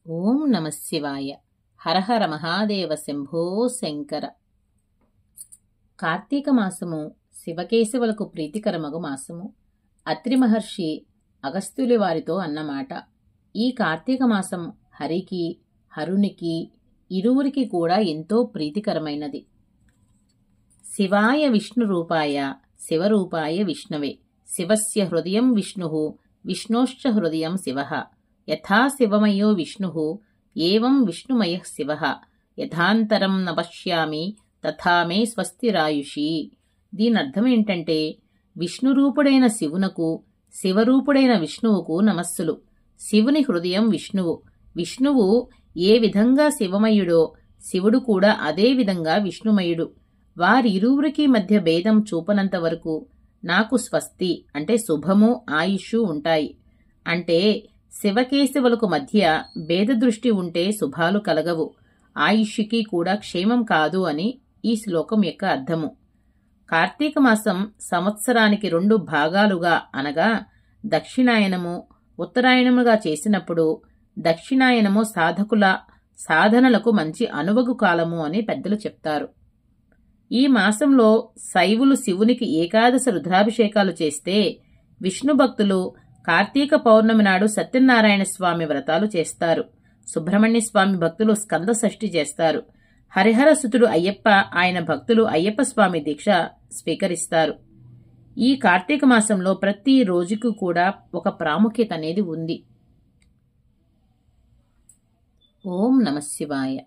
ఓం నమ శివాయ. హరహర మహాదేవ శంభో శంకర. కార్తీక మాసము శివకేశవులకు ప్రీతికరమగు మాసము. అత్రి మహర్షి అగస్త్యులి వారితో అన్నమాట. ఈ కార్తీక మాసం హరికి హరునికి ఇరువురికి కూడా ఎంతో ప్రీతికరమైనది. శివాయ విష్ణు రూపాయ శివరూపాయ విష్ణవే. శివస్య హృదయం విష్ణుః విష్ణోశ్చ హృదయం శివః. యథా శివమయో విష్ణుః ఏవం విష్ణుమయః శివః. యథాంతరం న పశ్యామి తథా మే స్వస్తిరాయుషి. దీనర్థం ఏంటంటే, విష్ణురూపుడైన శివునకు శివరూపుడైన విష్ణువుకు నమస్సులు. శివుని హృదయం విష్ణువు. విష్ణువు ఏ విధంగా శివమయుడో శివుడు కూడా అదే విధంగా విష్ణుమయుడు. వారిరువురికి మధ్య భేదం చూపనంత వరకు నాకు స్వస్తి అంటే శుభము ఆయుష్షు ఉంటాయి. అంటే శివకేశవులకు మధ్య భేదదృష్టి ఉంటే శుభాలు కలగవు, ఆయుష్కి కూడా క్షేమం కాదు అని ఈ శ్లోకం యొక్క అర్థము. కార్తీక మాసం సంవత్సరానికి 2 భాగాలుగా అనగా దక్షిణాయనము ఉత్తరాయణముగా చేసినప్పుడు దక్షిణాయనము సాధకుల సాధనలకు మంచి అనువగు కాలము అని పెద్దలు చెప్తారు. ఈ మాసంలో శైవులు శివునికి ఏకాదశ రుద్రాభిషేకాలు చేస్తే, విష్ణు భక్తులు కార్తీక పౌర్ణమి నాడు సత్యనారాయణ స్వామి వ్రతాలు చేస్తారు. సుబ్రహ్మణ్య స్వామి భక్తులు స్కంద షష్ఠి చేస్తారు. హరిహర సుతుడు అయ్యప్ప ఆయన భక్తులు అయ్యప్ప స్వామి దీక్ష స్వీకరిస్తారు. ఈ కార్తీక మాసంలో ప్రతి రోజుకు కూడా ఒక ప్రాముఖ్యత అనేది ఉంది. ఓం నమ శివాయ.